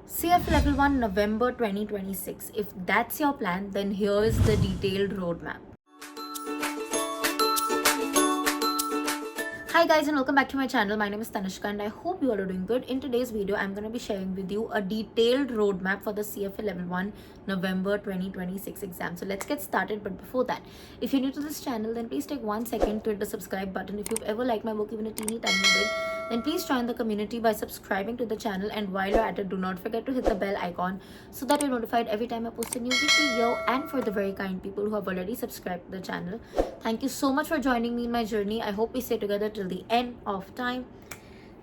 CF Level 1 November 2026. If that's your plan, then here is the detailed roadmap. Hi guys and welcome back to my channel. My name is Tanishka and I hope you all are doing good. In today's video, I'm going to be sharing with you a detailed roadmap for the CFA Level 1 November 2026 exam. So let's get started. But before that, if you're new to this channel, then please take 1 second to hit the subscribe button. If you've ever liked my work even a teeny tiny bit, then please join the community by subscribing to the channel. And while you're at it, do not forget to hit the bell icon so that you're notified every time I post a new video. And for the very kind people who have already subscribed to the channel, thank you so much for joining me in my journey. I hope we stay together till the end of time.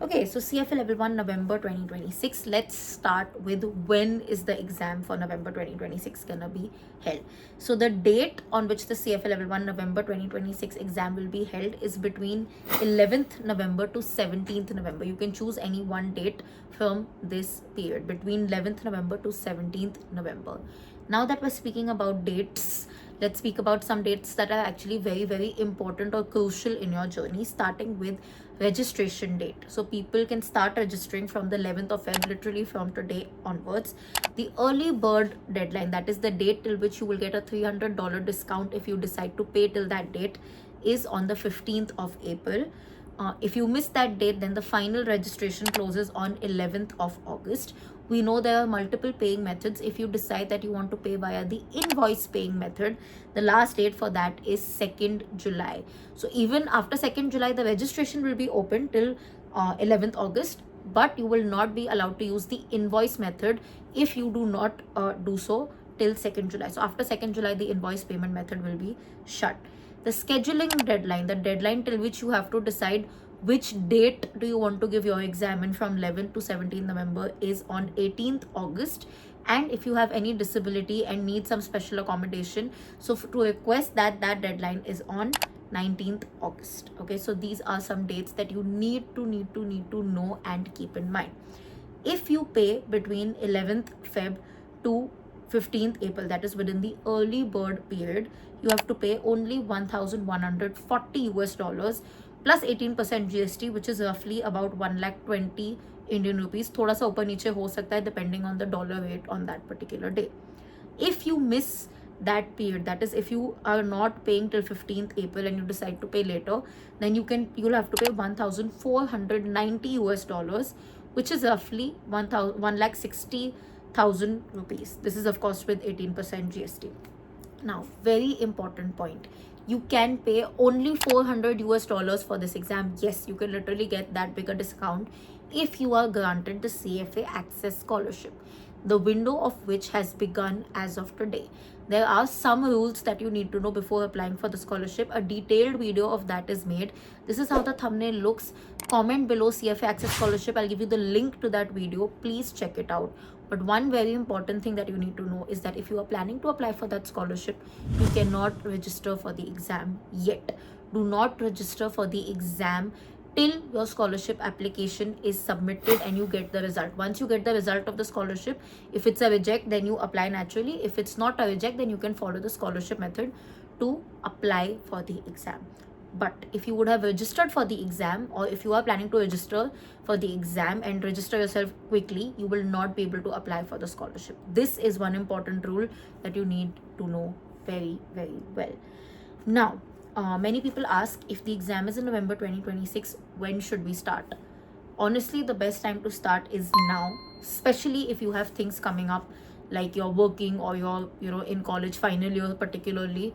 Okay, so CFA Level 1 November 2026. Let's start with when is the exam for November 2026 gonna be held. So the date on which the CFA Level 1 November 2026 exam will be held is between 11th November to 17th November. You can choose any one date from this period between 11th November to 17th November. Now that we're speaking about dates, let's speak about some dates that are actually very important or crucial in your journey, starting with registration date. So people can start registering from the 11th of Feb, literally from today onwards. The early bird deadline, that is the date till which you will get a $300 discount if you decide to pay till that date, is on the 15th of April. If you miss that date, then the final registration closes on 11th of August. We know there are multiple paying methods. If you decide that you want to pay via the invoice paying method, the last date for that is 2nd July. So even after 2nd July, the registration will be open till 11th August, but you will not be allowed to use the invoice method if you do not do so till 2nd July. So after 2nd July, the invoice payment method will be shut. The scheduling deadline, the deadline till which you have to decide which date do you want to give your exam in from 11th to 17th November, is on 18th August. And if you have any disability and need some special accommodation, so to request that deadline is on 19th August. Okay, so these are some dates that you need to know and keep in mind. If you pay between 11th Feb to 15th April, that is within the early bird period, you have to pay only 1,140 US dollars plus 18% GST, which is roughly about 1,20,000 Indian rupees. Thoda sa upar niche ho sakta hai depending on the dollar rate on that particular day. If you miss that period, that is if you are not paying till 15th April and you decide to pay later, then you'll have to pay 1,490 US dollars, which is roughly 1,60,000 rupees. This is of course with 18% GST. Now, very important point. You can pay only 400 US dollars for this exam. Yes, you can literally get that bigger discount if you are granted the CFA Access Scholarship, the window of which has begun as of today. There are some rules that you need to know before applying for the scholarship. A detailed video of that is made. This is how the thumbnail looks. Comment below CFA Access Scholarship. I'll give you the link to that video. Please check it out. But one very important thing that you need to know is that if you are planning to apply for that scholarship, you cannot register for the exam yet. Do not register for the exam till your scholarship application is submitted and you get the result. Once you get the result of the scholarship, if it's a reject, then you apply naturally. If it's not a reject, then you can follow the scholarship method to apply for the exam. But if you would have registered for the exam, or if you are planning to register for the exam and register yourself quickly, you will not be able to apply for the scholarship. This is one important rule that you need to know very well. Now, many people ask, if the exam is in November 2026, when should we start? Honestly, the best time to start is now, especially if you have things coming up like you're working or you're in college final year, particularly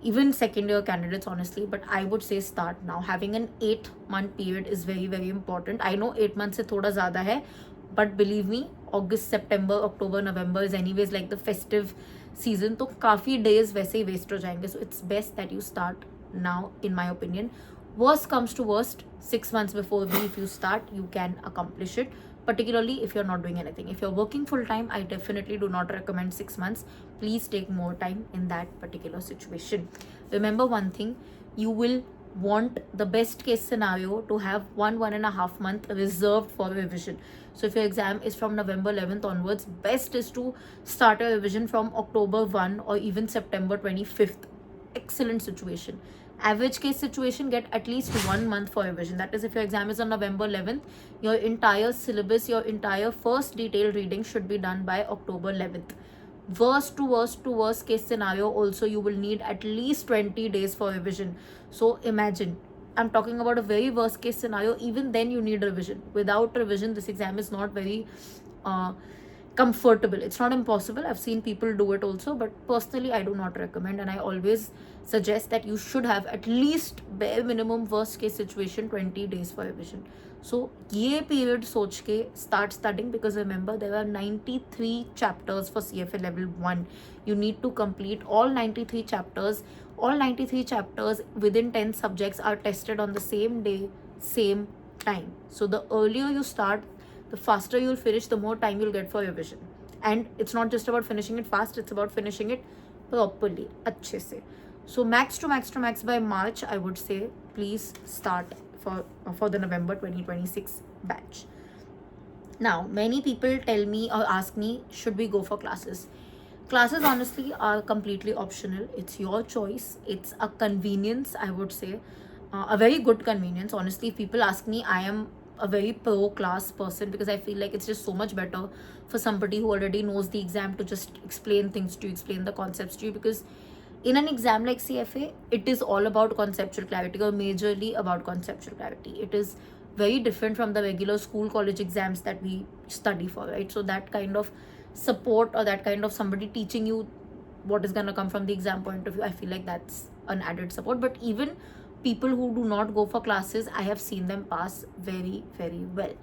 even second year candidates, honestly. But I would say start now. Having an 8-month period is very important. I know 8 months se thoda zyada hai, but believe me, August, September, October, November is anyways like the festive season, तो काफ़ी days वैसे ही waste हो जाएंगे. So it's best that you start now, in my opinion. Worst comes to worst, 6 months before if you start, you can accomplish it, particularly if you're not doing anything. If you're working full-time, I definitely do not recommend 6 months. Please take more time in that particular situation. Remember one thing, you will want the best case scenario to have 1.5 month reserved for revision. So if your exam is from November 11th onwards, best is to start a revision from October 1 or even September 25th. Excellent situation. Average case situation, get at least 1 month for revision. That is, if your exam is on November 11th, your entire syllabus, your entire first detailed reading should be done by October 11th. Worst case scenario also, you will need at least 20 days for revision. So imagine, I'm talking about a very worst case scenario. Even then you need revision. Without revision, this exam is not very comfortable. It's not impossible. I've seen people do it also, but personally I do not recommend, and I always suggest that you should have at least bare minimum worst case situation 20 days for revision. So ये period सोच के start studying, because remember there are 93 chapters for CFA level 1. You need to complete all 93 chapters. All 93 chapters within 10 subjects are tested on the same day, same time. So the earlier you start, the faster you'll finish, the more time you'll get for revision. And it's not just about finishing it fast, it's about finishing it properly, अच्छे से. So max to max by March, I would say, please start for the November 2026 batch. Now, many people tell me or ask me, should we go for classes? Classes honestly are completely optional. It's your choice. It's a convenience, I would say, a very good convenience. Honestly, if people ask me, I am a very pro class person, because I feel like it's just so much better for somebody who already knows the exam to just explain things to you, explain the concepts to you. Because in an exam like CFA, it is all about conceptual clarity, or majorly about conceptual clarity. It is very different from the regular school college exams that we study for, right? So that kind of support, or that kind of somebody teaching you what is going to come from the exam point of view, I feel like that's an added support. But even people who do not go for classes, I have seen them pass very, very well.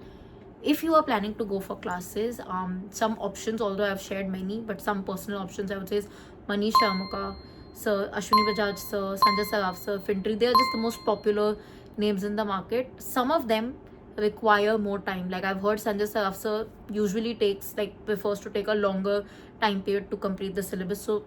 If you are planning to go for classes, some options, although I've shared many, but some personal options I would say is Manish Shamuka sir, Ashwini Bajaj sir, Sanjay Saraf sir, Fintri. They are just the most popular names in the market. Some of them require more time. Like I've heard Sanjay Saraf sir usually prefers to take a longer time period to complete the syllabus. So,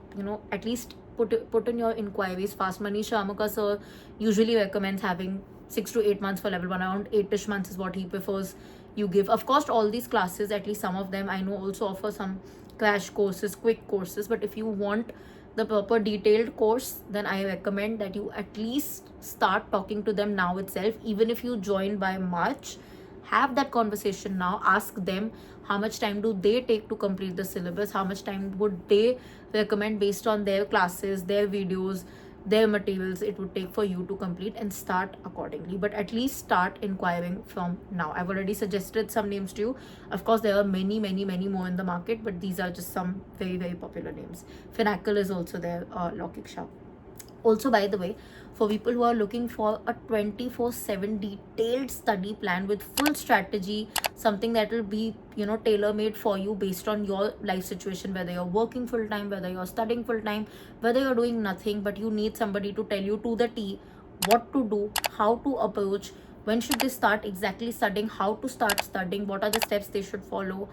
at least put in your inquiries fast. Manish Shamuka sir usually recommends having 6 to 8 months for level 1. Around 8ish months is what he prefers you give. Of course, all these classes, at least some of them I know, also offer some crash courses, quick courses. But if you want the proper detailed course, then I recommend that you at least start talking to them now itself. Even if you join by March, have that conversation now. Ask them how much time do they take to complete the syllabus, how much time would they recommend based on their classes, their videos, their materials it would take for you to complete, and start accordingly. But at least start inquiring from now. I've already suggested some names to you. Of course, there are many more in the market, but these are just some very, very popular names. Finacle is also there, Lokik Shah. Also, by the way, for people who are looking for a 24/7 detailed study plan with full strategy, something that will be, tailor-made for you based on your life situation, whether you're working full-time, whether you're studying full-time, whether you're doing nothing, but you need somebody to tell you to the T what to do, how to approach, when should they start exactly studying, how to start studying, what are the steps they should follow,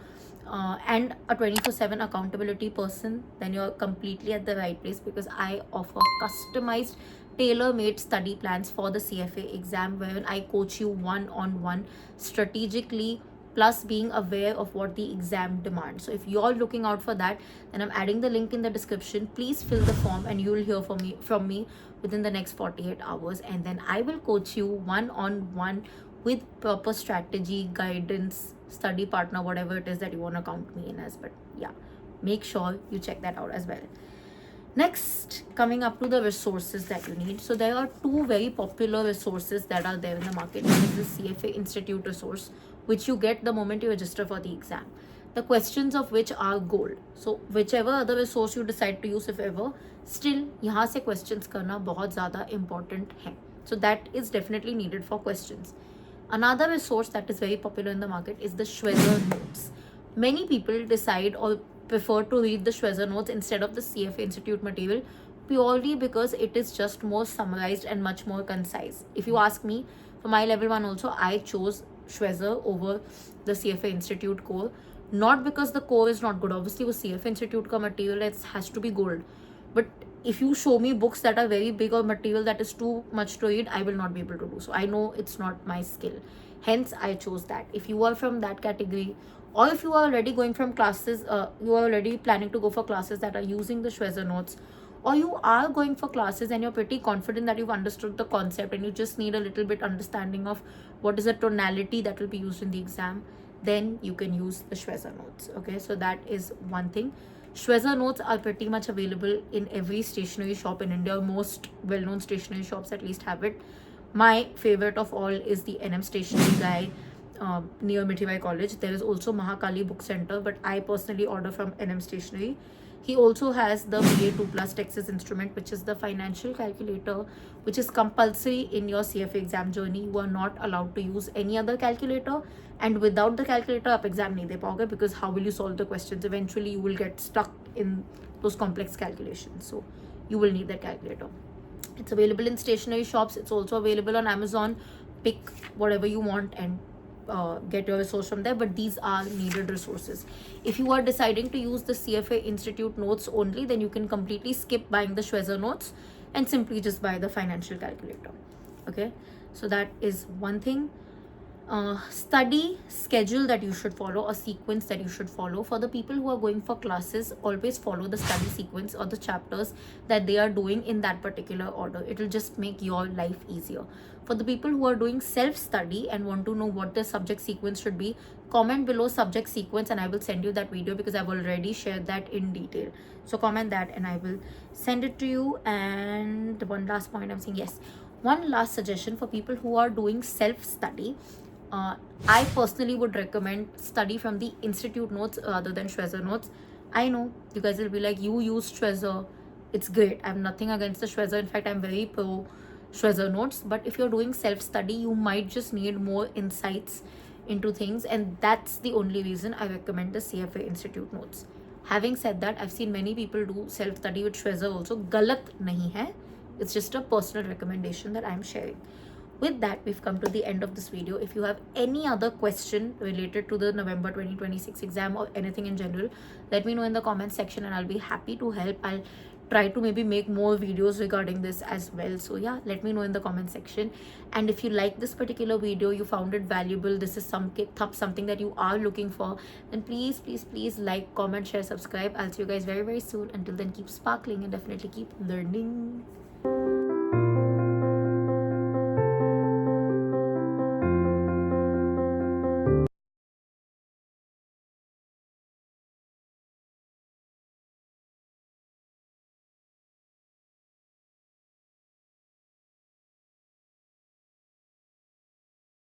and a 24/7 accountability person, then you're completely at the right place, because I offer customized tailor-made study plans for the CFA exam, wherein I coach you one-on-one strategically, plus being aware of what the exam demands. So if you're looking out for that, then I'm adding the link in the description. Please fill the form and you'll hear from me within the next 48 hours, and then I will coach you one-on-one with proper strategy, guidance, study partner, whatever it is that you want to count me in as. But yeah, make sure you check that out as well. Next, coming up to the resources that you need. So there are two very popular resources that are there in the market. One is the CFA Institute resource, which you get the moment you register for the exam. The questions of which are gold. So whichever other resource you decide to use, if ever, still यहाँ से questions करना बहुत ज़्यादा important है. So that is definitely needed for questions. Another resource that is very popular in the market is the Schwezer notes. Many people decide or prefer to read the Schwezer notes instead of the CFA Institute material, purely because it is just more summarized and much more concise. If you ask me, for my level 1 also, I chose Schwezer over the CFA Institute core. Not because the core is not good. Obviously, with CFA Institute ka material, it has to be gold. But if you show me books that are very big or material that is too much to read, I will not be able to do so. I know it's not my skill. Hence, I chose that. If you are from that category, or if you are already going from classes, you are already planning to go for classes that are using the Schwezer notes, or you are going for classes and you're pretty confident that you've understood the concept and you just need a little bit understanding of what is the tonality that will be used in the exam, then you can use the Shweza notes. Okay, so that is one thing. Shweza notes are pretty much available in every stationery shop in India. Most well-known stationery shops at least have it. My favorite of all is the NM Stationery guy near Mithai College. There is also Mahakali Book Center, but I personally order from NM Stationery. He also has the BA2 Plus Texas Instrument, which is the financial calculator, which is compulsory in your CFA exam journey. You are not allowed to use any other calculator, and without the calculator, आप exam नहीं दे पाओगे, because how will you solve the questions? Eventually, you will get stuck in those complex calculations. So you will need that calculator. It's available in stationery shops. It's also available on Amazon. Pick whatever you want and get your resource from there, but these are needed resources. If you are deciding to use the CFA Institute notes only, then you can completely skip buying the Shweza notes and simply just buy the financial calculator. Okay, so that is one thing. Study schedule that you should follow, a sequence that you should follow. For the people who are going for classes, always follow the study sequence or the chapters that they are doing in that particular order. It will just make your life easier. For the people who are doing self-study and want to know what the subject sequence should be, comment below subject sequence and I will send you that video, because I've already shared that in detail. So comment that and I will send it to you. And one last point I'm saying, yes, one last suggestion for people who are doing self-study. I personally would recommend study from the institute notes rather than Shweza notes. I know you guys will be like, you use Shweza, it's great. I have nothing against the Shweza. In fact, I'm very pro Shweza notes. But if you're doing self-study, you might just need more insights into things, and that's the only reason I recommend the CFA Institute notes. Having said that, I've seen many people do self-study with Shweza also. Galat nahi hai. It's just a personal recommendation that I'm sharing. With that, we've come to the end of this video. If you have any other question related to the November 2026 exam or anything in general, let me know in the comment section and I'll be happy to help. I'll try to maybe make more videos regarding this as well. So yeah, let me know in the comment section. And if you like this particular video, you found it valuable, this is something that you are looking for, then please like, comment, share, subscribe. I'll see you guys very soon. Until then, keep sparkling and definitely keep learning.